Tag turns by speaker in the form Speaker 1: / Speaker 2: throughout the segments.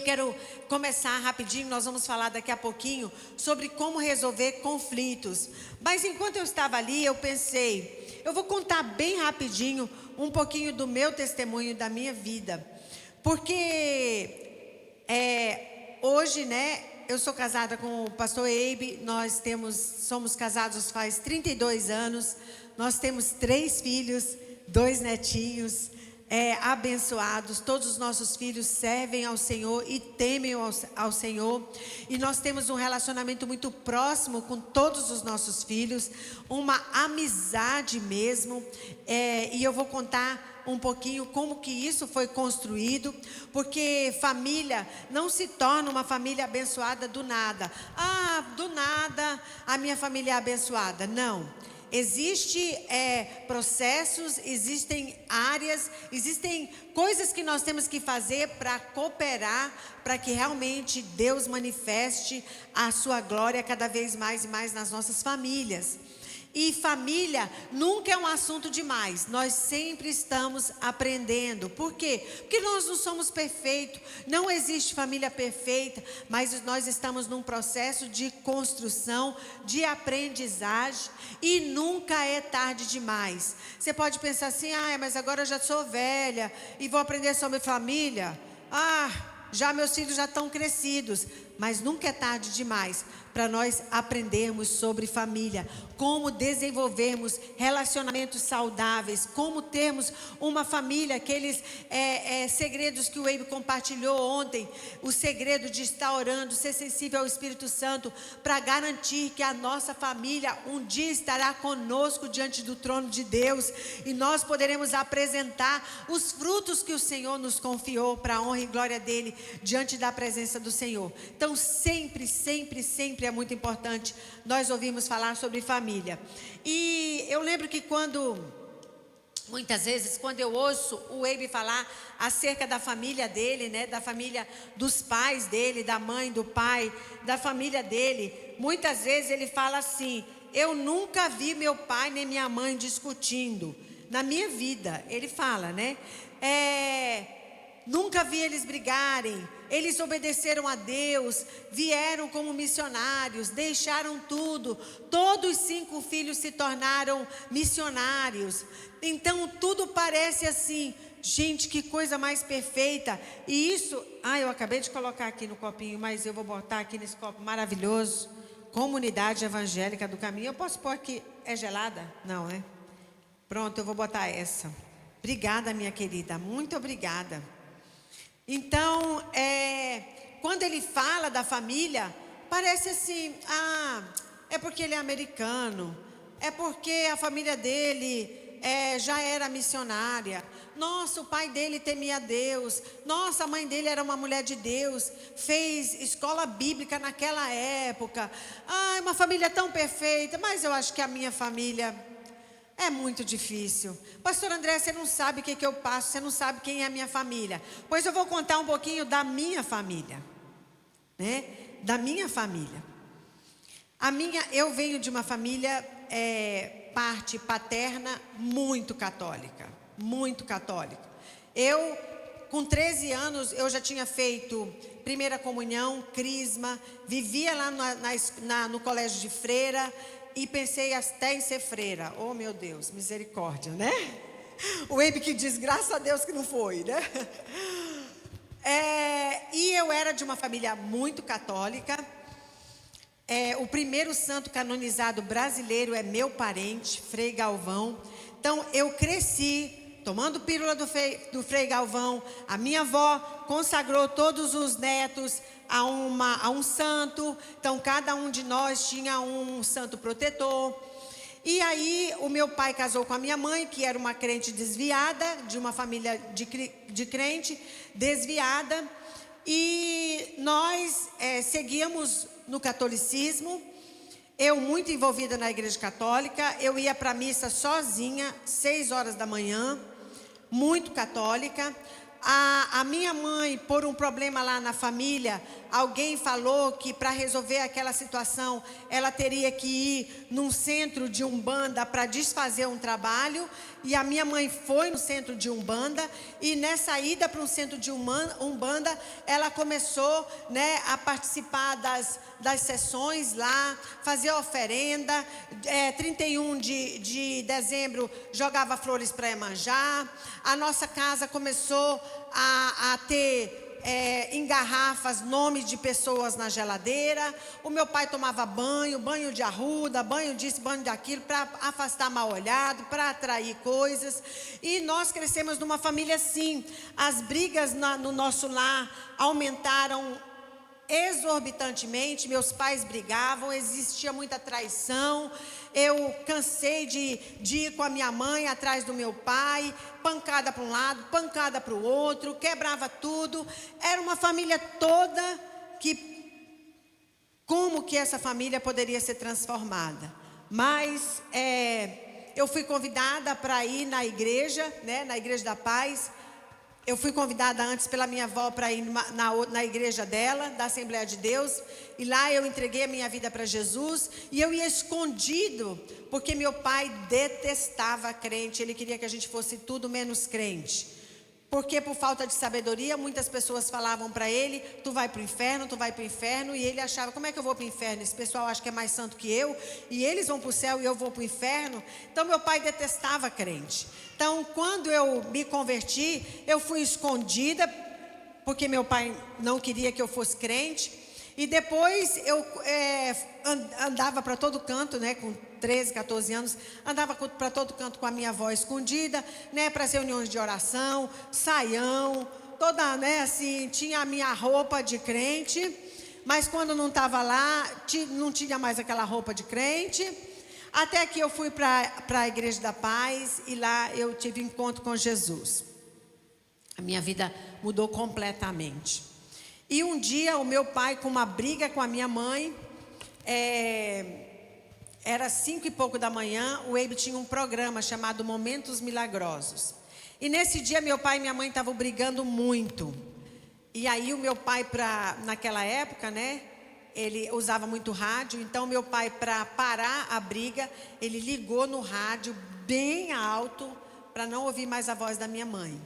Speaker 1: Quero começar rapidinho, nós vamos falar daqui a pouquinho sobre como resolver conflitos. Mas enquanto eu estava ali, eu pensei, eu vou contar bem rapidinho um pouquinho do meu testemunho, da minha vida. Porque hoje, eu sou casada com o pastor Eibe, somos casados faz 32 anos, nós temos 3 filhos, 2 netinhos, abençoados. Todos os nossos filhos servem ao Senhor e temem ao Senhor, e nós temos um relacionamento muito próximo com todos os nossos filhos, uma amizade mesmo, e eu vou contar um pouquinho como que isso foi construído, porque família não se torna uma família abençoada do nada. Do nada a minha família é abençoada. Não. Existem processos, existem áreas, existem coisas que nós temos que fazer para cooperar, para que realmente Deus manifeste a sua glória cada vez mais e mais nas nossas famílias. E família nunca é um assunto demais, nós sempre estamos aprendendo. Por quê? Porque nós não somos perfeitos, não existe família perfeita, mas nós estamos num processo de construção, de aprendizagem, e nunca é tarde demais. Você pode pensar assim, mas agora eu já sou velha e vou aprender sobre família. Já meus filhos já estão crescidos, mas nunca é tarde demais para nós aprendermos sobre família, como desenvolvermos relacionamentos saudáveis, como termos uma família, aqueles segredos que o Eibe compartilhou ontem, o segredo de estar orando, ser sensível ao Espírito Santo, para garantir que a nossa família um dia estará conosco diante do trono de Deus, e nós poderemos apresentar os frutos que o Senhor nos confiou para a honra e glória dele, diante da presença do Senhor. Então sempre, sempre, sempre é muito importante nós ouvirmos falar sobre família. E eu lembro que muitas vezes, quando eu ouço o Eibe falar acerca da família dele, da família dos pais dele, da mãe, do pai, da família dele, muitas vezes ele fala assim: eu nunca vi meu pai nem minha mãe discutindo na minha vida. Ele fala, nunca vi eles brigarem. Eles obedeceram a Deus, vieram como missionários, deixaram tudo. Todos 5 filhos se tornaram missionários. Então tudo parece assim, gente, que coisa mais perfeita. E isso, eu acabei de colocar aqui no copinho, mas eu vou botar aqui nesse copo maravilhoso. Comunidade Evangélica do Caminho. Eu posso pôr aqui, é gelada? Não, né? Pronto, eu vou botar essa. Obrigada, minha querida, muito obrigada. Então, quando ele fala da família, parece assim, é porque ele é americano, é porque a família dele já era missionária. Nossa, o pai dele temia Deus. Nossa, a mãe dele era uma mulher de Deus, fez escola bíblica naquela época. Uma família tão perfeita. Mas eu acho que a minha família é muito difícil. Pastor André, você não sabe o que eu passo, você não sabe quem é a minha família. Pois eu vou contar um pouquinho da minha família, Da minha família. Eu venho de uma família, parte paterna, muito católica. Muito católica. Eu, com 13 anos, eu já tinha feito primeira comunhão, crisma, vivia lá no colégio de freira, e pensei até em ser freira. Oh, meu Deus, misericórdia, O Eibe que diz, graças a Deus que não foi, E eu era de uma família muito católica. O primeiro santo canonizado brasileiro é meu parente, Frei Galvão. Então, eu cresci tomando pílula do Frei Galvão. A minha avó consagrou todos os netos a um santo. Então cada um de nós tinha um santo protetor. E aí o meu pai casou com a minha mãe, que era uma crente desviada, de uma família de crente desviada. E nós seguíamos no catolicismo. Eu muito envolvida na igreja católica. Eu ia para a missa sozinha, 6 horas da manhã, muito católica. A minha mãe, por um problema lá na família, alguém falou que para resolver aquela situação, ela teria que ir num centro de Umbanda para desfazer um trabalho. E a minha mãe foi no centro de Umbanda, e nessa ida para um centro de Umbanda, ela começou, né, a participar das sessões lá, fazer oferenda. 31 de dezembro jogava flores para Iemanjá. A nossa casa começou a ter em garrafas nomes de pessoas na geladeira. O meu pai tomava banho de arruda, banho disso, banho daquilo, para afastar mal olhado, para atrair coisas. E nós crescemos numa família assim. As brigas no nosso lar aumentaram exorbitantemente. Meus pais brigavam, existia muita traição. Eu cansei de ir com a minha mãe atrás do meu pai, pancada para um lado, pancada para o outro, quebrava tudo. Era uma família toda que... Como que essa família poderia ser transformada? Mas eu fui convidada para ir na igreja, né, na Igreja da Paz. Eu fui convidada antes pela minha avó para ir na igreja dela, da Assembleia de Deus. E lá eu entreguei a minha vida para Jesus. E eu ia escondido, porque meu pai detestava crente. Ele queria que a gente fosse tudo menos crente. Porque por falta de sabedoria, muitas pessoas falavam para ele: tu vai para o inferno, tu vai para o inferno. E ele achava: como é que eu vou para o inferno? Esse pessoal acha que é mais santo que eu, e eles vão para o céu e eu vou para o inferno. Então meu pai detestava crente. Então quando eu me converti, eu fui escondida, porque meu pai não queria que eu fosse crente. E depois eu andava para todo canto, né, com 13, 14 anos, andava para todo canto com a minha avó escondida, né, para as reuniões de oração, saião, toda, né, assim, tinha a minha roupa de crente, mas quando não estava lá, não tinha mais aquela roupa de crente. Até que eu fui para a Igreja da Paz, e lá eu tive encontro com Jesus. A minha vida mudou completamente. E um dia o meu pai, com uma briga com a minha mãe, era 5 e pouco da manhã, o Eibe tinha um programa chamado Momentos Milagrosos. E nesse dia meu pai e minha mãe estavam brigando muito. E aí o meu pai, naquela época, né, ele usava muito rádio. Então meu pai, para parar a briga, ele ligou no rádio bem alto, para não ouvir mais a voz da minha mãe.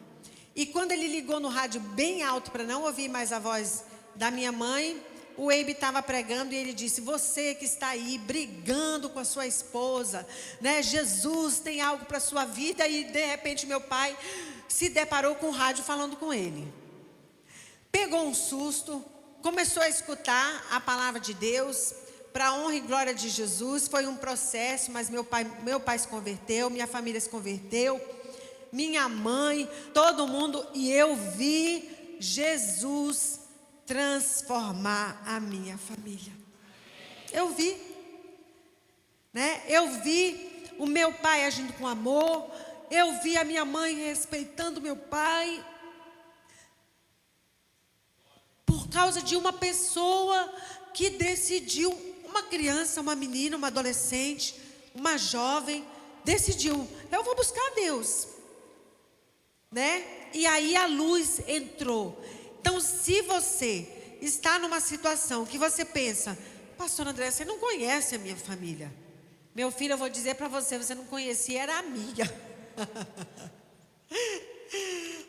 Speaker 1: E quando ele ligou no rádio bem alto para não ouvir mais a voz da minha mãe, o Eibe estava pregando e ele disse: você que está aí brigando com a sua esposa, né? Jesus tem algo para a sua vida. E de repente meu pai se deparou com o rádio falando com ele. Pegou um susto, começou a escutar a palavra de Deus, para a honra e glória de Jesus. Foi um processo, mas meu pai se converteu, minha família se converteu, minha mãe, todo mundo. E eu vi Jesus transformar a minha família. Eu vi, né? Eu vi o meu pai agindo com amor. Eu vi a minha mãe respeitando meu pai, por causa de uma pessoa que decidiu, uma criança, uma menina, uma adolescente, uma jovem, decidiu: eu vou buscar Deus, né? E aí a luz entrou. Então, se você está numa situação que você pensa: pastor André, você não conhece a minha família. Meu filho, eu vou dizer para você: você não conhecia, era a minha.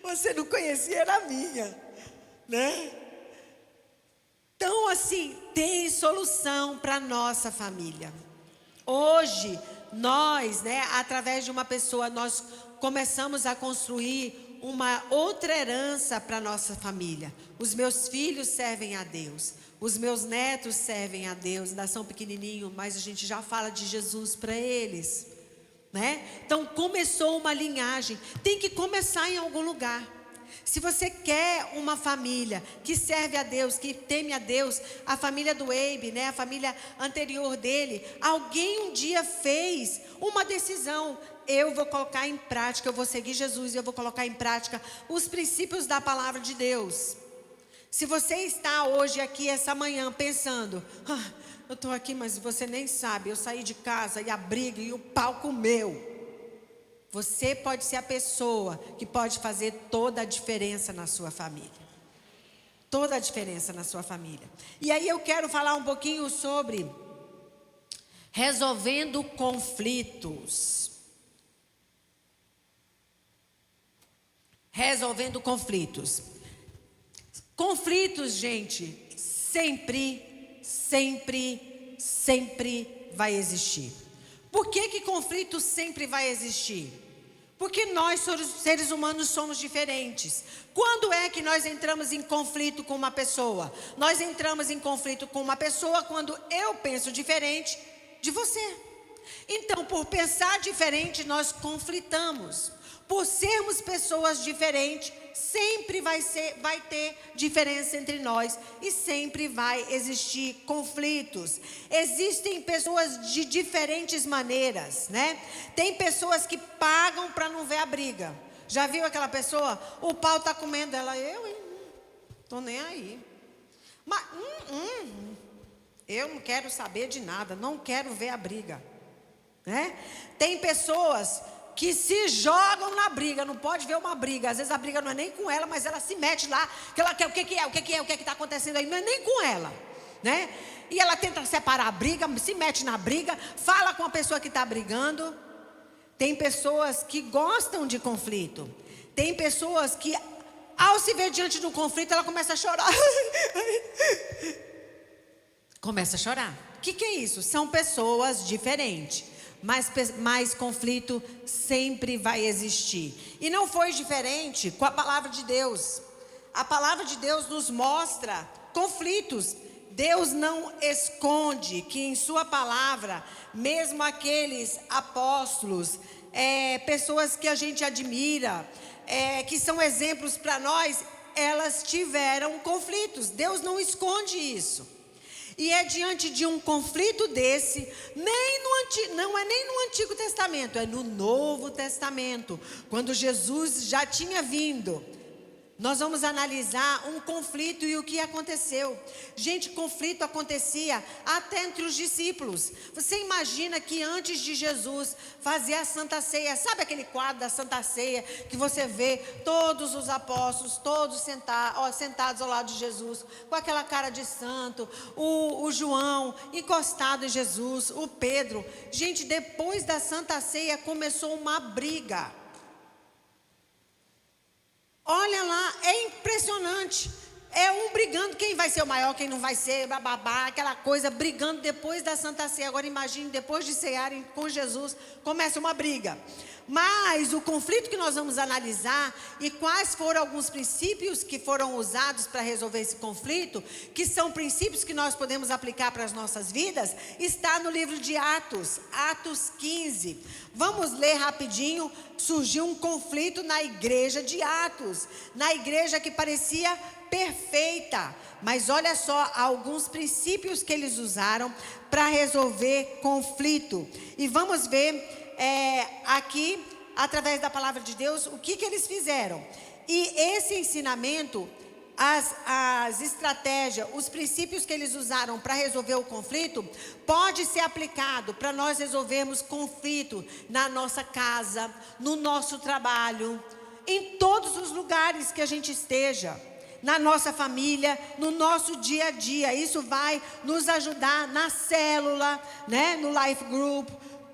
Speaker 1: Você não conhecia, era a minha, né? Então, assim, tem solução para a nossa família. Hoje, nós, né, através de uma pessoa, nós começamos a construir uma outra herança para a nossa família. Os meus filhos servem a Deus, os meus netos servem a Deus, ainda são pequenininhos, mas a gente já fala de Jesus para eles, né? Então começou uma linhagem, tem que começar em algum lugar. Se você quer uma família que serve a Deus, que teme a Deus, a família do Eibe, né, a família anterior dele, alguém um dia fez uma decisão: eu vou colocar em prática, eu vou seguir Jesus e eu vou colocar em prática os princípios da palavra de Deus. Se você está hoje aqui essa manhã pensando: eu estou aqui, mas você nem sabe, eu saí de casa e a briga e o pau comeu. Você pode ser a pessoa que pode fazer toda a diferença na sua família. Toda a diferença na sua família. E aí eu quero falar um pouquinho sobre resolvendo conflitos. Resolvendo conflitos. Conflitos, gente, sempre vai existir. Por que conflito sempre vai existir? Porque nós, seres humanos, somos diferentes. Quando é que nós entramos em conflito com uma pessoa? Nós entramos em conflito com uma pessoa quando eu penso diferente de você. Então, por pensar diferente, nós conflitamos. Por sermos pessoas diferentes, sempre vai ter diferença entre nós e sempre vai existir conflitos. Existem pessoas de diferentes maneiras, né? Tem pessoas que pagam para não ver a briga. Já viu aquela pessoa? O pau está comendo ela, tô nem aí. Mas, eu não quero saber de nada, não quero ver a briga, né? Tem pessoas que se jogam na briga, não pode ver uma briga. Às vezes a briga não é nem com ela, mas ela se mete lá, que ela quer o que está acontecendo aí, não é nem com ela, né? E ela tenta separar a briga, se mete na briga, fala com a pessoa que está brigando. Tem pessoas que gostam de conflito. Tem pessoas que, ao se ver diante do conflito, ela começa a chorar. Começa a chorar. O que é isso? São pessoas diferentes. Mas conflito sempre vai existir. E não foi diferente com a palavra de Deus. A palavra de Deus nos mostra conflitos. Deus não esconde que em sua palavra, mesmo aqueles apóstolos, pessoas que a gente admira, que são exemplos para nós, elas tiveram conflitos. Deus não esconde isso. E é diante de um conflito desse, não é nem no Antigo Testamento, é no Novo Testamento, quando Jesus já tinha vindo. Nós vamos analisar um conflito e o que aconteceu. Gente, conflito acontecia até entre os discípulos. Você imagina que antes de Jesus fazer a Santa Ceia, sabe aquele quadro da Santa Ceia que você vê todos os apóstolos, todos sentados ao lado de Jesus, com aquela cara de santo, o João encostado em Jesus, o Pedro. Gente, depois da Santa Ceia começou uma briga. Olha lá, é impressionante. É um brigando, quem vai ser o maior, quem não vai ser, bababá, aquela coisa, brigando depois da Santa Ceia. Agora imagine, depois de cearem com Jesus, começa uma briga. Mas o conflito que nós vamos analisar e quais foram alguns princípios que foram usados para resolver esse conflito, que são princípios que nós podemos aplicar para as nossas vidas, está no livro de Atos, Atos 15. Vamos ler rapidinho. Surgiu um conflito na igreja de Atos, na igreja que parecia perfeita, mas olha só alguns princípios que eles usaram para resolver conflito. E vamos ver aqui, através da palavra de Deus, o que eles fizeram. E esse ensinamento, as estratégias, os princípios que eles usaram para resolver o conflito, pode ser aplicado para nós resolvermos conflito na nossa casa, no nosso trabalho, em todos os lugares que a gente esteja, na nossa família, no nosso dia a dia. Isso vai nos ajudar na célula, né, no Life Group.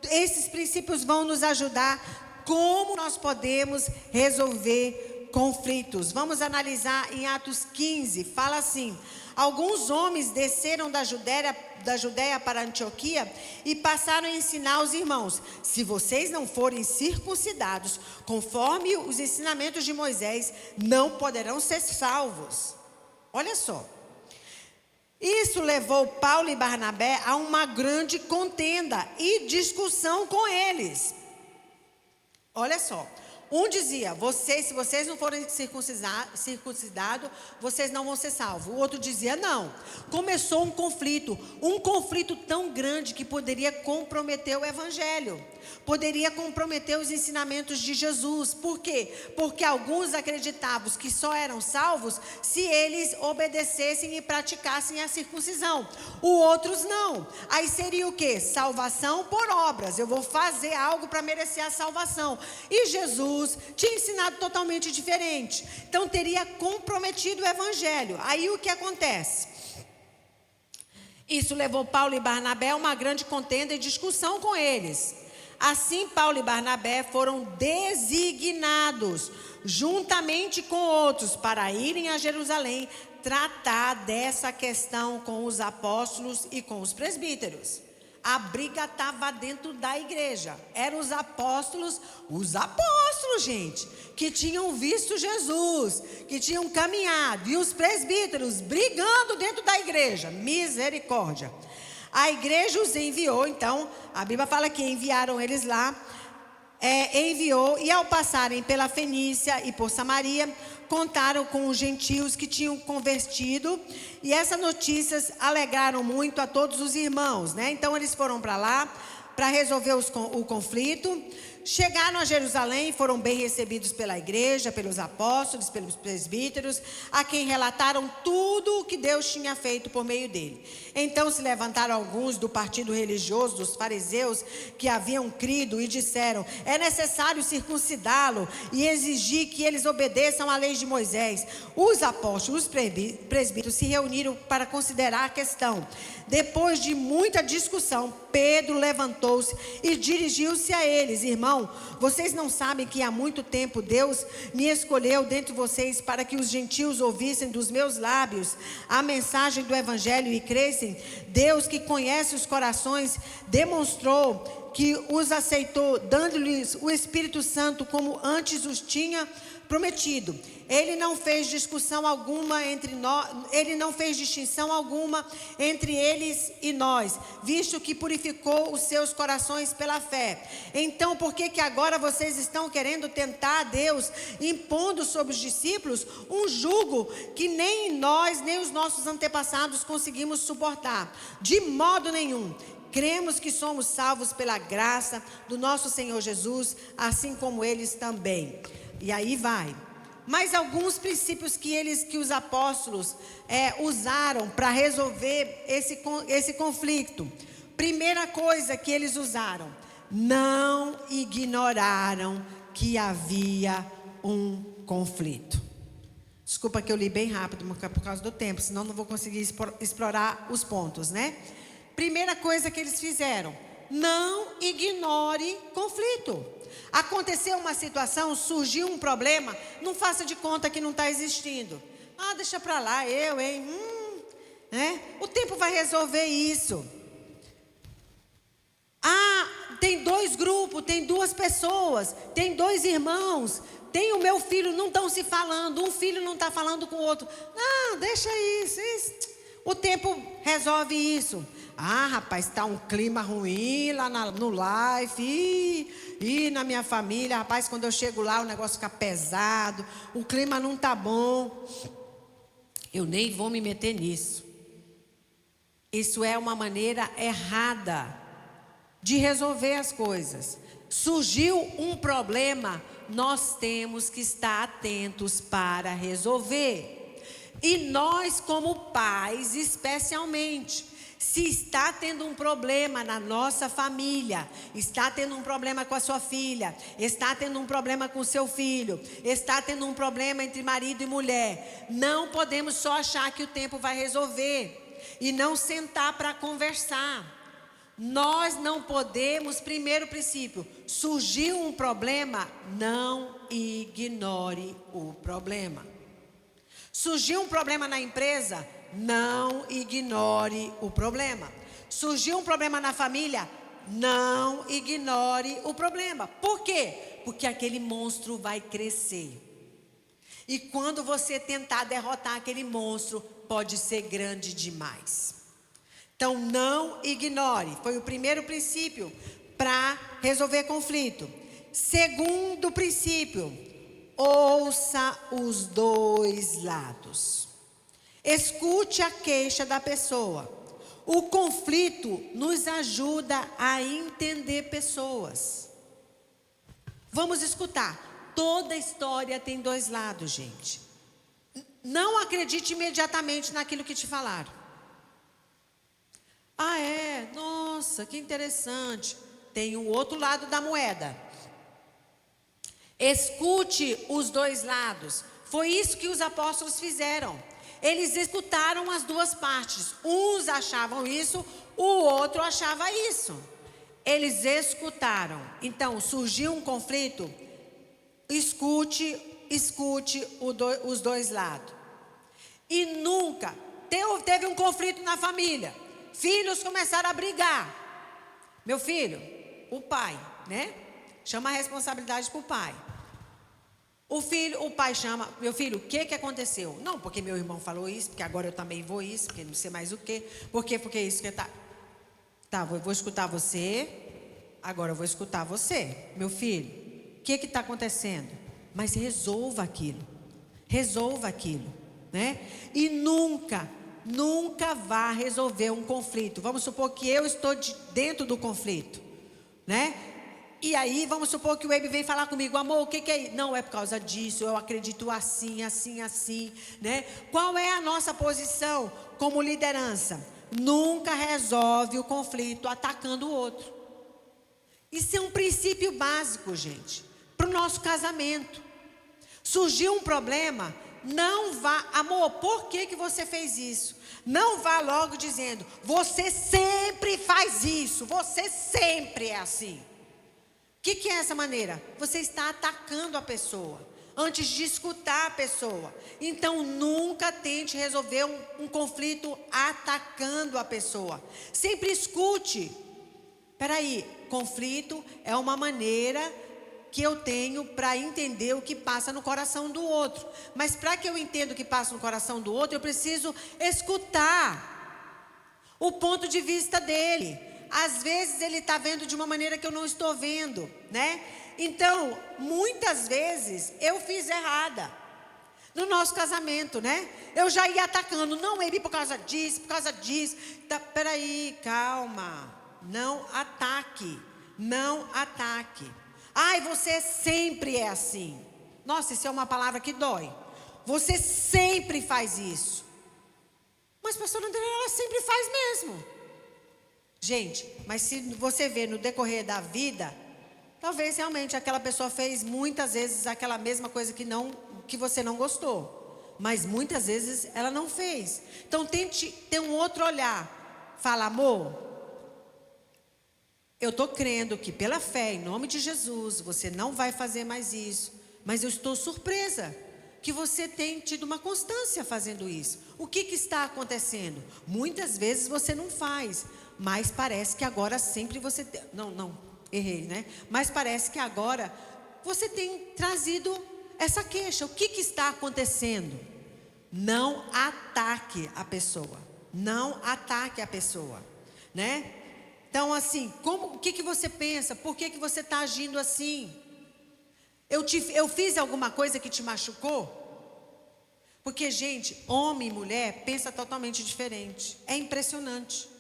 Speaker 1: Esses princípios vão nos ajudar como nós podemos resolver conflitos. Vamos analisar em Atos 15, fala assim: alguns homens desceram da Judéia para Antioquia e passaram a ensinar os irmãos: se vocês não forem circuncidados conforme os ensinamentos de Moisés, não poderão ser salvos. Olha só. Isso levou Paulo e Barnabé a uma grande contenda e discussão com eles. Olha só, Um dizia, se vocês não forem circuncidados, vocês não vão ser salvos. O outro dizia, não. Começou um conflito tão grande que poderia comprometer o evangelho. Poderia comprometer os ensinamentos de Jesus. Por quê? Porque alguns acreditavam que só eram salvos se eles obedecessem e praticassem a circuncisão. Os outros não. Aí seria o quê? Salvação por obras. Eu vou fazer algo para merecer a salvação. E Jesus tinha ensinado totalmente diferente. Então teria comprometido o evangelho. Aí o que acontece? Isso levou Paulo e Barnabé a uma grande contenda e discussão com eles. Assim, Paulo e Barnabé foram designados, juntamente com outros, para irem a Jerusalém, tratar dessa questão com os apóstolos e com os presbíteros. A briga estava dentro da igreja. Eram os apóstolos, gente, que tinham visto Jesus, que tinham caminhado, e os presbíteros brigando dentro da igreja. Misericórdia. A igreja os enviou, então, a Bíblia fala que enviaram eles lá, enviou, e ao passarem pela Fenícia e por Samaria, contaram com os gentios que tinham convertido, e essas notícias alegraram muito a todos os irmãos, né? Então eles foram para lá, para resolver o conflito. Chegaram a Jerusalém, foram bem recebidos pela igreja, pelos apóstolos, pelos presbíteros, a quem relataram tudo o que Deus tinha feito por meio dele. Então se levantaram alguns do partido religioso, dos fariseus, que haviam crido e disseram, é necessário circuncidá-lo e exigir que eles obedeçam à lei de Moisés. Os apóstolos, os presbíteros se reuniram para considerar a questão. Depois de muita discussão, Pedro levantou-se e dirigiu-se a eles, irmãos, vocês não sabem que há muito tempo Deus me escolheu dentre vocês para que os gentios ouvissem dos meus lábios a mensagem do evangelho e crescem? Deus, que conhece os corações, demonstrou que os aceitou, dando-lhes o Espírito Santo como antes os tinha prometido. Ele não fez discussão alguma entre nós, ele não fez distinção alguma entre eles e nós, visto que purificou os seus corações pela fé. Então, por que agora vocês estão querendo tentar a Deus, impondo sobre os discípulos um jugo que nem nós, nem os nossos antepassados conseguimos suportar? De modo nenhum. Cremos que somos salvos pela graça do nosso Senhor Jesus, assim como eles também. E aí vai. Mas alguns princípios que os apóstolos usaram para resolver esse conflito. Primeira coisa que eles usaram: não ignoraram que havia um conflito. Desculpa que eu li bem rápido por causa do tempo, senão não vou conseguir explorar os pontos, né? Primeira coisa que eles fizeram: não ignore conflito. Aconteceu uma situação, surgiu um problema, não faça de conta que não está existindo. Ah, deixa para lá, o tempo vai resolver isso. Ah, tem 2 grupos, tem 2 pessoas, tem 2 irmãos, tem o meu filho, não estão se falando, um filho não está falando com o outro. Não, deixa isso, o tempo resolve isso. Ah, rapaz, está um clima ruim lá no life, e na minha família, rapaz, quando eu chego lá o negócio fica pesado, o clima não está bom. Eu nem vou me meter nisso. Isso é uma maneira errada de resolver as coisas. Surgiu um problema, nós temos que estar atentos para resolver. E nós, como pais, especialmente, se está tendo um problema na nossa família, está tendo um problema com a sua filha, está tendo um problema com o seu filho, está tendo um problema entre marido e mulher, não podemos só achar que o tempo vai resolver e não sentar para conversar. Nós não podemos, primeiro princípio, surgiu um problema, não ignore o problema. Surgiu um problema na empresa, não ignore o problema. Surgiu um problema na família, não ignore o problema. Por quê? Porque aquele monstro vai crescer. E quando você tentar derrotar aquele monstro, pode ser grande demais. Então não ignore. Foi o primeiro princípio para resolver conflito. Segundo princípio, ouça os dois lados. Escute a queixa da pessoa. O conflito nos ajuda a entender pessoas. Vamos escutar. Toda história tem dois lados, gente. Não acredite imediatamente naquilo que te falaram. Ah, é? Nossa, que interessante. Tem o outro lado da moeda. Escute os dois lados. Foi isso que os apóstolos fizeram. Eles escutaram as duas partes. Uns achavam isso, o outro achava isso. Eles escutaram. Então, surgiu um conflito. Escute os dois lados. E nunca teve um conflito na família. Filhos começaram a brigar. Meu filho, o pai, né? Chama a responsabilidade para o pai. O pai chama, meu filho, o que aconteceu? Não, porque meu irmão falou isso, porque agora eu também vou isso, porque não sei mais o quê. Por quê? Porque isso que tá. Tá, eu vou escutar você, agora eu vou escutar você. Meu filho, o que está acontecendo? Mas resolva aquilo, né? E nunca vá resolver um conflito. Vamos supor que eu estou dentro do conflito, né? E aí, vamos supor que o Abe vem falar comigo, amor, o que é isso? Não, é por causa disso, eu acredito assim, né? Qual é a nossa posição como liderança? Nunca resolve o conflito atacando o outro. Isso é um princípio básico, gente, para o nosso casamento. Surgiu um problema, não vá, amor, por que você fez isso? Não vá logo dizendo, você sempre faz isso, você sempre é assim. O que é essa maneira? Você está atacando a pessoa, antes de escutar a pessoa. Então, nunca tente resolver um conflito atacando a pessoa. Sempre escute. Peraí, conflito é uma maneira que eu tenho para entender o que passa no coração do outro. Mas para que eu entenda o que passa no coração do outro, eu preciso escutar o ponto de vista dele. Às vezes ele está vendo de uma maneira que eu não estou vendo, né? Então, muitas vezes eu fiz errada no nosso casamento, né? Eu já ia atacando, não, Ebi, por causa disso. Tá, peraí, calma, não ataque. Ai, você sempre é assim. Nossa, isso é uma palavra que dói. Você sempre faz isso. Mas pastora André, ela sempre faz mesmo. Gente, mas se você ver no decorrer da vida, talvez realmente aquela pessoa fez muitas vezes aquela mesma coisa que você não gostou. Mas muitas vezes ela não fez. Então tente ter um outro olhar. Fala, amor, eu estou crendo que pela fé, em nome de Jesus, você não vai fazer mais isso. Mas eu estou surpresa que você tem tido uma constância fazendo isso. O que está acontecendo? Muitas vezes você não faz. Mas parece que agora sempre você... errei, né? Mas parece que agora você tem trazido essa queixa. O que está acontecendo? Não ataque a pessoa. Né? Então, assim, o que você pensa? Por que você está agindo assim? Eu fiz alguma coisa que te machucou? Porque, gente, homem e mulher pensam totalmente diferente. É impressionante.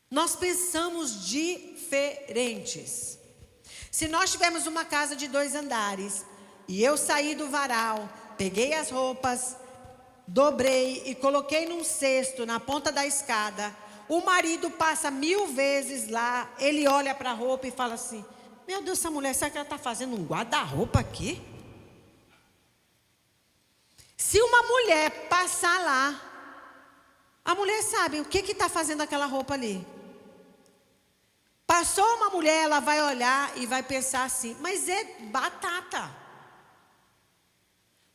Speaker 1: Nós pensamos diferentes. Se nós tivermos uma casa de 2 andares e eu saí do varal, peguei as roupas, dobrei e coloquei num cesto na ponta da escada, o marido passa 1000 vezes lá, ele olha para a roupa e fala assim, meu Deus, essa mulher, será que ela está fazendo um guarda-roupa aqui? Se uma mulher passar lá, a mulher sabe o que está fazendo aquela roupa ali. Passou uma mulher, ela vai olhar e vai pensar assim, mas é batata.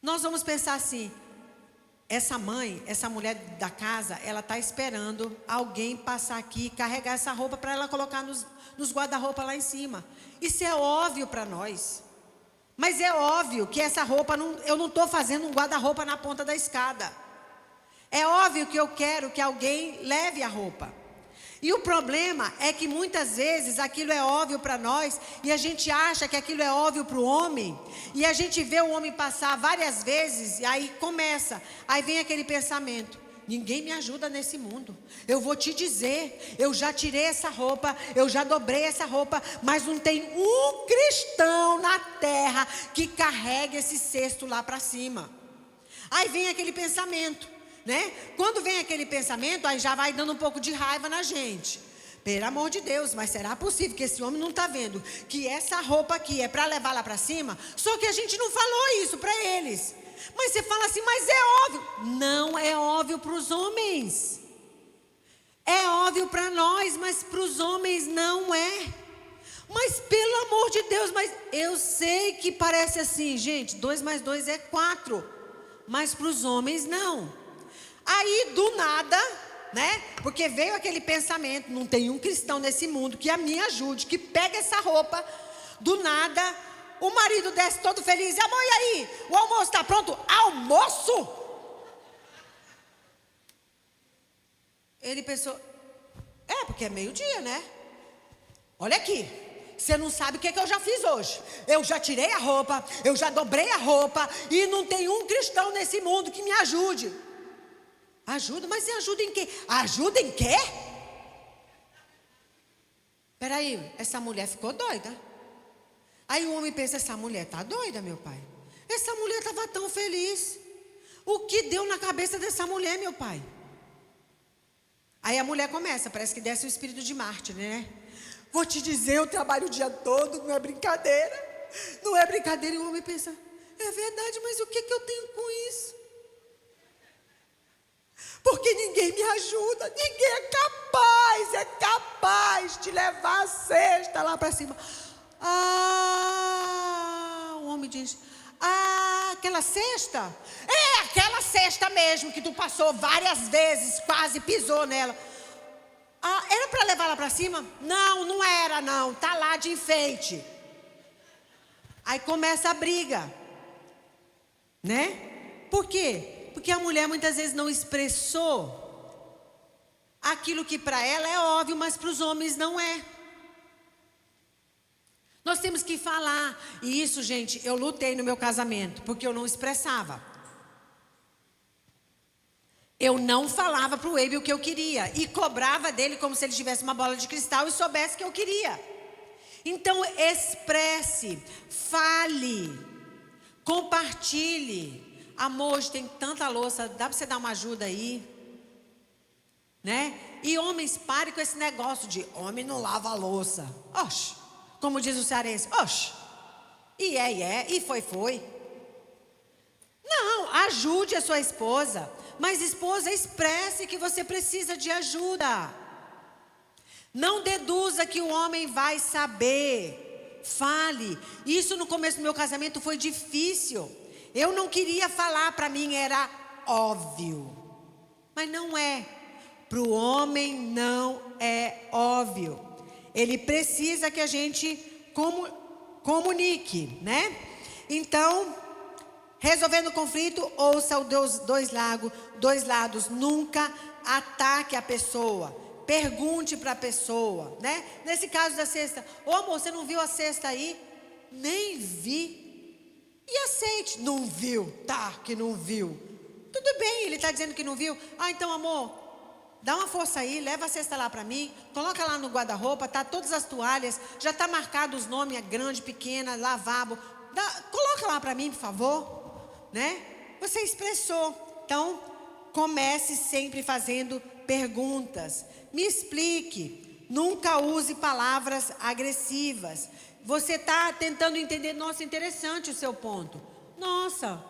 Speaker 1: Nós vamos pensar assim, essa mulher da casa, ela está esperando alguém passar aqui e carregar essa roupa para ela colocar nos guarda-roupa lá em cima. Isso é óbvio para nós. Mas é óbvio que essa roupa, eu não estou fazendo um guarda-roupa na ponta da escada. É óbvio que eu quero que alguém leve a roupa. E o problema é que muitas vezes aquilo é óbvio para nós e a gente acha que aquilo é óbvio para o homem. E a gente vê o homem passar várias vezes e aí aí vem aquele pensamento: ninguém me ajuda nesse mundo. Eu vou te dizer, eu já tirei essa roupa, eu já dobrei essa roupa, mas não tem um cristão na terra que carregue esse cesto lá para cima. Aí vem aquele pensamento, né? Quando vem aquele pensamento, aí já vai dando um pouco de raiva na gente. Pelo amor de Deus, mas será possível que esse homem não está vendo que essa roupa aqui é para levar lá para cima? Só que a gente não falou isso para eles. Mas você fala assim, mas é óbvio. Não é óbvio para os homens. É óbvio para nós, mas para os homens não é. Mas pelo amor de Deus, mas eu sei que parece assim, gente, 2 mais 2 é 4. Mas para os homens não. Aí do nada, né? Porque veio aquele pensamento, não tem um cristão nesse mundo que me ajude, que pega essa roupa, do nada, o marido desce todo feliz, amor, e aí? O almoço está pronto? Almoço? Ele pensou, porque é meio-dia, né? Olha aqui, você não sabe o que eu já fiz hoje. Eu já tirei a roupa, eu já dobrei a roupa, e não tem um cristão nesse mundo que me ajude. Ajuda, mas você ajuda em quê? Ajuda em quê? Peraí, essa mulher ficou doida. Aí o homem pensa, essa mulher está doida, meu pai. Essa mulher estava tão feliz. O que deu na cabeça dessa mulher, meu pai? Aí a mulher começa, parece que desce o espírito de Marte, né? Vou te dizer, eu trabalho o dia todo, não é brincadeira. Não é brincadeira. E o homem pensa, é verdade, mas o que eu tenho com isso? Porque ninguém me ajuda, ninguém é capaz de levar a cesta lá para cima. O homem diz, aquela cesta? É aquela cesta mesmo que tu passou várias vezes, quase pisou nela. Era para levar lá para cima? Não era não, tá lá de enfeite. Aí começa a briga, né? Por quê? Porque a mulher muitas vezes não expressou aquilo que para ela é óbvio, mas para os homens não é. Nós temos que falar. E isso, gente, eu lutei no meu casamento, porque eu não expressava. Eu não falava para o Eibe o que eu queria. E cobrava dele como se ele tivesse uma bola de cristal e soubesse o que eu queria. Então, expresse, fale, compartilhe. Amor, hoje tem tanta louça, dá para você dar uma ajuda aí? Né? E homens, pare com esse negócio de homem não lava a louça. Oxe, como diz o cearense, oxe. E foi. Não, ajude a sua esposa. Mas esposa, expresse que você precisa de ajuda. Não deduza que o homem vai saber. Fale. Isso no começo do meu casamento foi difícil. Eu não queria falar, para mim era óbvio. Mas não é. Para o homem não é óbvio. Ele precisa que a gente comunique, né? Então, resolvendo o conflito, ouça os dois lados. Nunca ataque a pessoa. Pergunte para a pessoa, né? Nesse caso da cesta, amor, você não viu a cesta aí? Nem vi. E aceite, não viu, que não viu. Tudo bem, ele está dizendo que não viu. Então amor, dá uma força aí, leva a cesta lá para mim, coloca lá no guarda-roupa, tá todas as toalhas, já está marcado os nomes, grande, pequena, lavabo. Coloca lá para mim, por favor, né? Você expressou. Então, comece sempre fazendo perguntas. Me explique, nunca use palavras agressivas. Você está tentando entender, nossa, interessante o seu ponto. Nossa,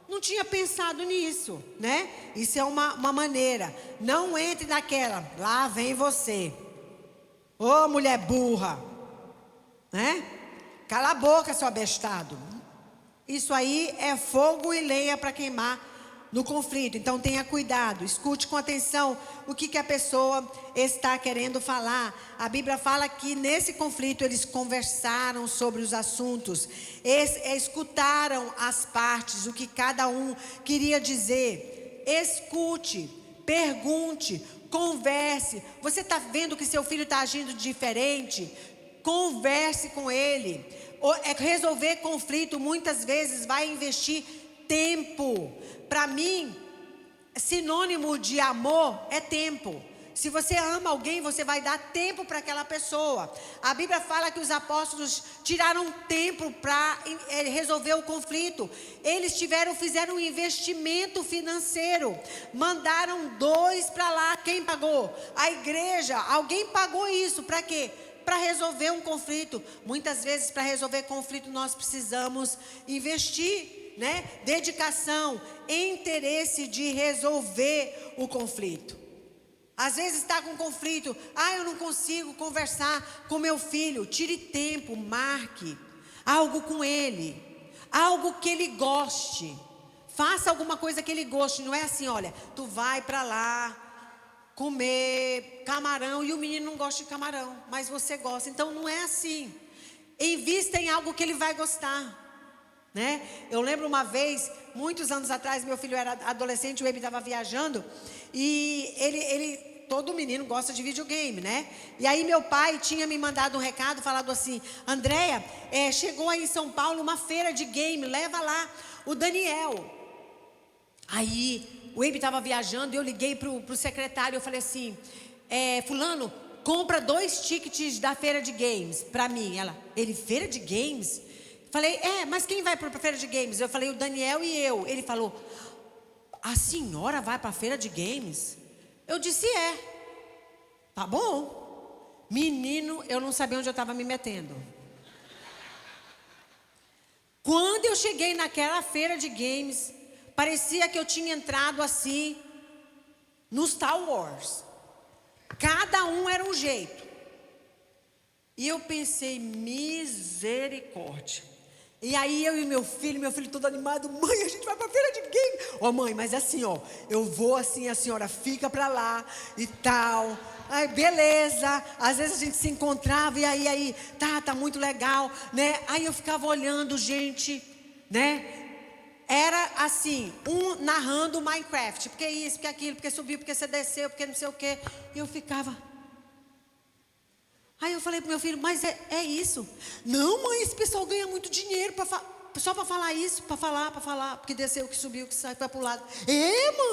Speaker 1: não tinha pensado nisso, né? Isso é uma maneira. Não entre naquela, lá vem você. Ô mulher burra, né? Cala a boca, seu abestado. Isso aí é fogo e lenha para queimar no conflito. Então tenha cuidado, escute com atenção o que a pessoa está querendo falar. A Bíblia fala que nesse conflito eles conversaram sobre os assuntos, escutaram as partes, o que cada um queria dizer. Escute, pergunte, converse. Você está vendo que seu filho está agindo diferente? Converse com ele. Resolver conflito muitas vezes vai investir tempo. Para mim, sinônimo de amor é tempo. Se você ama alguém, você vai dar tempo para aquela pessoa. A Bíblia fala que os apóstolos tiraram tempo para resolver o conflito. Eles fizeram um investimento financeiro. Mandaram 2 para lá. Quem pagou? A igreja. Alguém pagou isso. Para quê? Para resolver um conflito. Muitas vezes, para resolver conflito, nós precisamos investir, né? Dedicação, interesse de resolver o conflito. Às vezes está com conflito. Eu não consigo conversar com meu filho. Tire tempo, marque algo com ele. Algo que ele goste. Faça alguma coisa que ele goste. Não é assim, olha, tu vai para lá comer camarão e o menino não gosta de camarão, mas você gosta. Então não é assim. Invista em algo que ele vai gostar, né? Eu lembro uma vez, muitos anos atrás, meu filho era adolescente, o Ebi estava viajando e todo menino gosta de videogame, né? E aí meu pai tinha me mandado um recado, falado assim: Andréia, chegou aí em São Paulo uma feira de game, leva lá o Daniel. Aí o Ebi estava viajando e eu liguei pro secretário, eu falei assim: fulano, compra 2 tickets da feira de games para mim. Ele, feira de games? Falei, mas quem vai para a feira de games? Eu falei, o Daniel e eu. Ele falou, a senhora vai para a feira de games? Eu disse, tá bom. Menino, eu não sabia onde eu estava me metendo. Quando eu cheguei naquela feira de games, parecia que eu tinha entrado assim no Star Wars. Cada um era um jeito. E eu pensei, misericórdia. E aí eu e meu filho todo animado, mãe, a gente vai pra feira de game. Mãe, mas assim, eu vou assim, a senhora fica pra lá e tal. Aí, beleza. Às vezes a gente se encontrava e aí, tá muito legal, né? Aí eu ficava olhando, gente, né? Era assim, um narrando Minecraft, porque isso, porque aquilo, porque subiu, porque você desceu, porque não sei o quê. E eu ficava... Aí eu falei pro meu filho, mas é isso? Não, mãe, esse pessoal ganha muito dinheiro só para falar isso, para falar, porque desceu, que subiu, que saiu, que vai pro lado.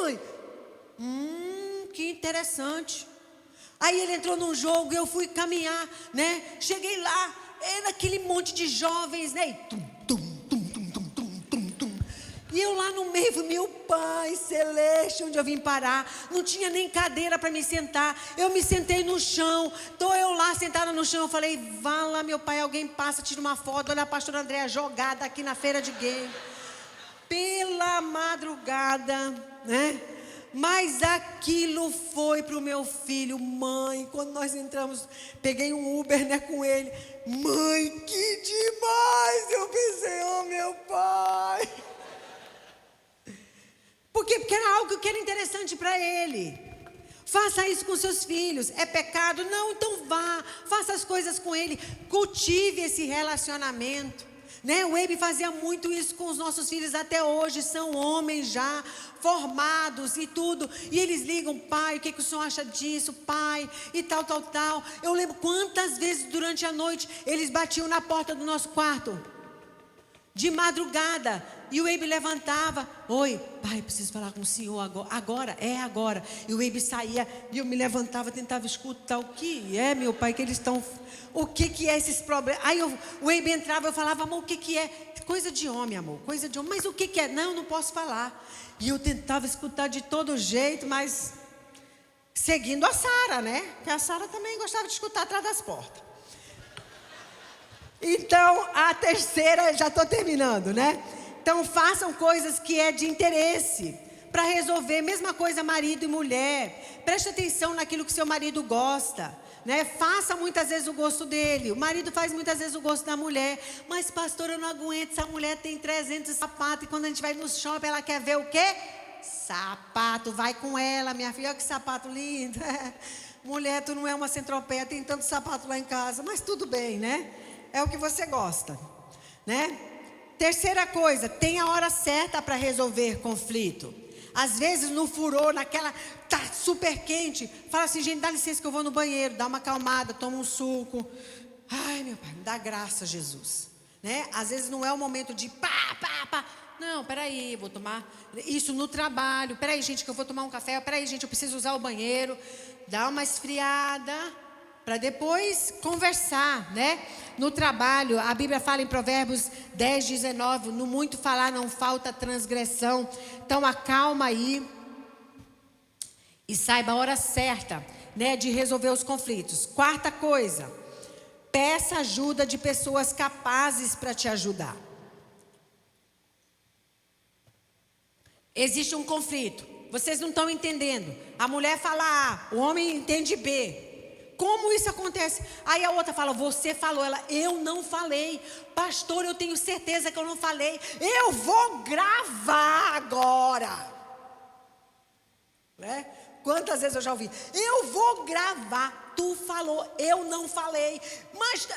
Speaker 1: Mãe? Que interessante. Aí ele entrou num jogo e eu fui caminhar, né? Cheguei lá, era aquele monte de jovens, né? E E eu lá no meio, meu Pai celeste, onde eu vim parar? Não tinha nem cadeira para me sentar. Eu me sentei no chão. Estou eu lá sentada no chão. Eu falei, vá lá, meu pai, alguém passa, tira uma foto. Olha a pastora Andréia jogada aqui na feira de game. Pela madrugada, né? Mas aquilo foi para o meu filho. Mãe, quando nós entramos, peguei um Uber, né, com ele. Mãe, que demais! Eu pensei, oh meu pai... Por quê? Porque era algo que era interessante para ele. Faça isso com seus filhos. É pecado? Não, então vá. Faça as coisas com ele. Cultive esse relacionamento. Né? O Ebi fazia muito isso com os nossos filhos até hoje. São homens já formados e tudo. E eles ligam, pai, o que o senhor acha disso, pai? E tal. Eu lembro quantas vezes durante a noite eles batiam na porta do nosso quarto. De madrugada. E o Ebi levantava. Oi, pai, preciso falar com o senhor agora. Agora. E o Ebi saía e eu me levantava, tentava escutar. O que é, meu pai, que eles estão... O que é esses problemas? Aí o Ebi entrava, eu falava, amor, o que é? Coisa de homem, amor, coisa de homem. Mas o que é? Não posso falar. E eu tentava escutar de todo jeito, mas... Seguindo a Sara, né? Porque a Sara também gostava de escutar atrás das portas. Então, a terceira, já estou terminando, né? Então, façam coisas que é de interesse para resolver. Mesma coisa, marido e mulher. Preste atenção naquilo que seu marido gosta, né? Faça muitas vezes o gosto dele. O marido faz muitas vezes o gosto da mulher. Mas, pastor, eu não aguento. Essa mulher tem 300 sapatos e quando a gente vai no shopping, ela quer ver o quê? Sapato. Vai com ela, minha filha. Olha que sapato lindo. Mulher, tu não é uma centropeia. Tem tanto sapato lá em casa. Mas tudo bem, né? É o que você gosta, né? Terceira coisa, tem a hora certa para resolver conflito. Às vezes no furor, tá super quente, fala assim, gente, dá licença que eu vou no banheiro, dá uma acalmada, toma um suco. Ai, meu Pai, me dá graça, Jesus. Né? Às vezes não é o momento de pá. Não, peraí, vou tomar isso no trabalho. Peraí, gente, que eu vou tomar um café. Peraí, gente, eu preciso usar o banheiro. Dá uma esfriada para depois conversar, né? No trabalho, a Bíblia fala em Provérbios 10, 19, no muito falar não falta transgressão. Então acalma aí e saiba a hora certa, né, de resolver os conflitos. Quarta coisa, peça ajuda de pessoas capazes para te ajudar. Existe um conflito, vocês não estão entendendo. A mulher fala A, o homem entende B. Como isso acontece? Aí a outra fala, você falou. Ela, eu não falei. Pastor, eu tenho certeza que eu não falei. Eu vou gravar agora. Né? Quantas vezes eu já ouvi? Eu vou gravar. Tu falou, eu não falei. Mas,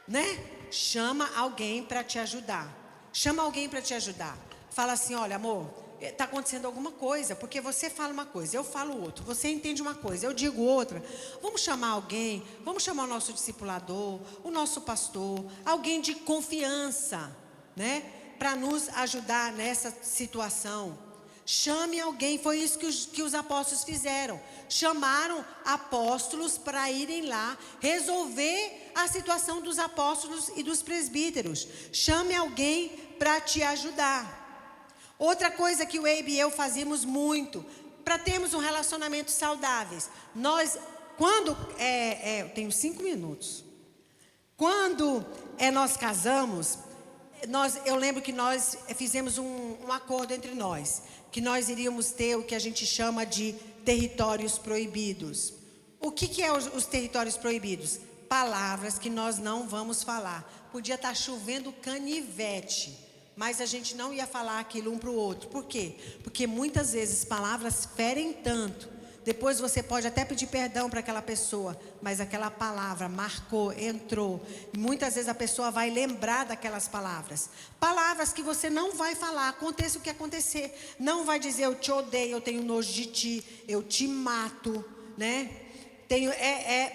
Speaker 1: né? Chama alguém para te ajudar. Chama alguém para te ajudar. Fala assim, olha, amor, está acontecendo alguma coisa, porque você fala uma coisa, eu falo outra, você entende uma coisa, eu digo outra. Vamos chamar alguém, vamos chamar o nosso discipulador, o nosso pastor, alguém de confiança, né? Para nos ajudar nessa situação. Chame alguém, foi isso que os apóstolos fizeram. Chamaram apóstolos para irem lá resolver a situação dos apóstolos e dos presbíteros. Chame alguém para te ajudar. Outra coisa que o Abe e eu fazíamos muito, para termos um relacionamento saudável. Nós, quando, eu tenho 5 minutos. Quando nós casamos, eu lembro que nós fizemos um acordo entre nós, que nós iríamos ter o que a gente chama de territórios proibidos. O que é os territórios proibidos? Palavras que nós não vamos falar. Podia estar chovendo canivete, mas a gente não ia falar aquilo um para o outro. Por quê? Porque muitas vezes palavras ferem tanto. Depois você pode até pedir perdão para aquela pessoa, mas aquela palavra marcou, entrou. E muitas vezes a pessoa vai lembrar daquelas palavras. Palavras que você não vai falar, aconteça o que acontecer. Não vai dizer eu te odeio, eu tenho nojo de ti, eu te mato, né?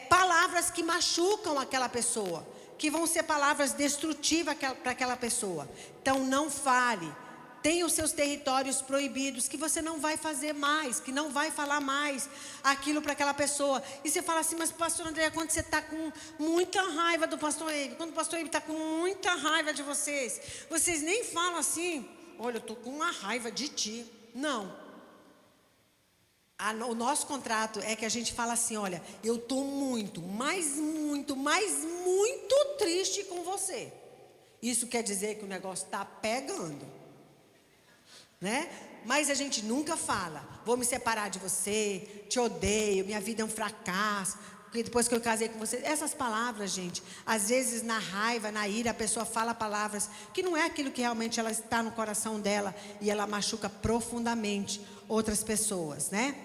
Speaker 1: Palavras que machucam aquela pessoa, que vão ser palavras destrutivas para aquela pessoa. Então não fale. Tem os seus territórios proibidos, que você não vai fazer mais, que não vai falar mais aquilo para aquela pessoa. E você fala assim, mas pastor André, quando você está com muita raiva do pastor Abe, quando o pastor Abe está com muita raiva de vocês nem falam assim, olha, eu estou com uma raiva de ti. Não. O nosso contrato é que a gente fala assim, olha, eu estou muito triste com você. Isso quer dizer que o negócio está pegando. Né? Mas a gente nunca fala, vou me separar de você, te odeio, minha vida é um fracasso, porque depois que eu casei com você. Essas palavras, gente, às vezes na raiva, na ira, a pessoa fala palavras que não é aquilo que realmente ela está no coração dela, e ela machuca profundamente outras pessoas, né?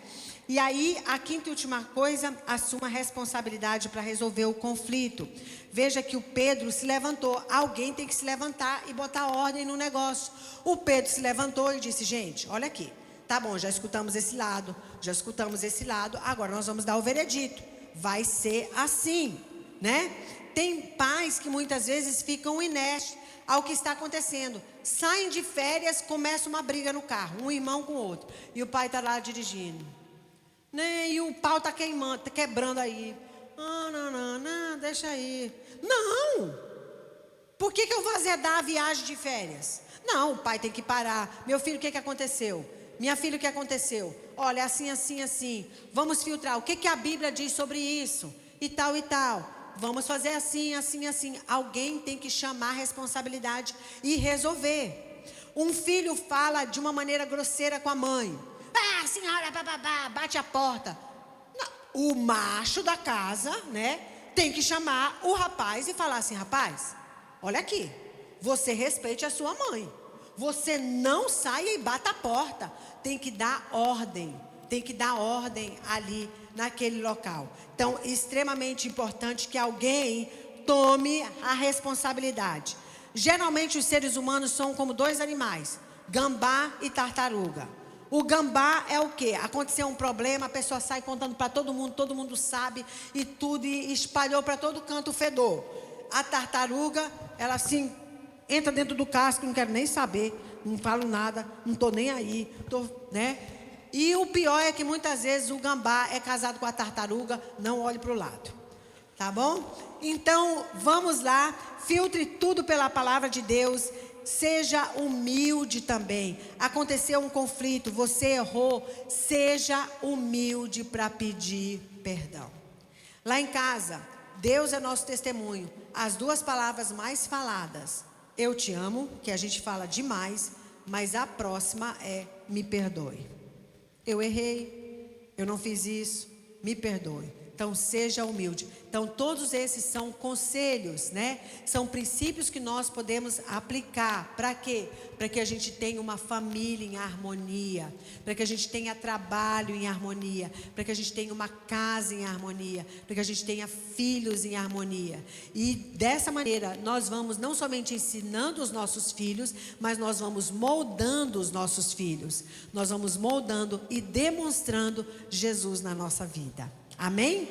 Speaker 1: E aí, a quinta e última coisa, assuma responsabilidade para resolver o conflito. Veja que o Pedro se levantou. Alguém tem que se levantar e botar ordem no negócio. O Pedro se levantou e disse, gente, olha aqui. Tá bom, já escutamos esse lado, agora nós vamos dar o veredito. Vai ser assim, né? Tem pais que muitas vezes ficam inertes ao que está acontecendo. Saem de férias, começa uma briga no carro, um irmão com o outro. E o pai está lá dirigindo. Né? E o pau está queimando, está quebrando aí. Não, deixa aí. Não! Por que eu vou azedar a viagem de férias? Não, o pai tem que parar. Meu filho, o que aconteceu? Minha filha, o que aconteceu? Olha, assim. Vamos filtrar. O que a Bíblia diz sobre isso? E tal. Vamos fazer assim. Alguém tem que chamar a responsabilidade e resolver. Um filho fala de uma maneira grosseira com a mãe. Senhora, bate a porta. Não, o macho da casa, né, tem que chamar o rapaz e falar assim, rapaz, olha aqui, você respeite a sua mãe. Você não saia e bata a porta. Tem que dar ordem ali naquele local. Então, extremamente importante que alguém tome a responsabilidade. Geralmente os seres humanos são como 2 animais, gambá e tartaruga. O gambá é o quê? Aconteceu um problema, a pessoa sai contando para todo mundo sabe, e tudo, e espalhou para todo canto o fedor. A tartaruga, ela assim, entra dentro do casco, não quero nem saber, não falo nada, não estou nem aí, né? E o pior é que muitas vezes o gambá é casado com a tartaruga, não olhe para o lado. Tá bom? Então, vamos lá, filtre tudo pela palavra de Deus. Seja humilde também. Aconteceu um conflito, você errou, seja humilde para pedir perdão. Lá em casa, Deus é nosso testemunho. As duas palavras mais faladas, eu te amo, que a gente fala demais, mas a próxima é me perdoe. Eu errei, eu não fiz isso, me perdoe. Então, seja humilde. Então, todos esses são conselhos, né? São princípios que nós podemos aplicar. Para quê? Para que a gente tenha uma família em harmonia. Para que a gente tenha trabalho em harmonia. Para que a gente tenha uma casa em harmonia. Para que a gente tenha filhos em harmonia. E dessa maneira, nós vamos não somente ensinando os nossos filhos, mas nós vamos moldando os nossos filhos. Nós vamos moldando e demonstrando Jesus na nossa vida. Amém?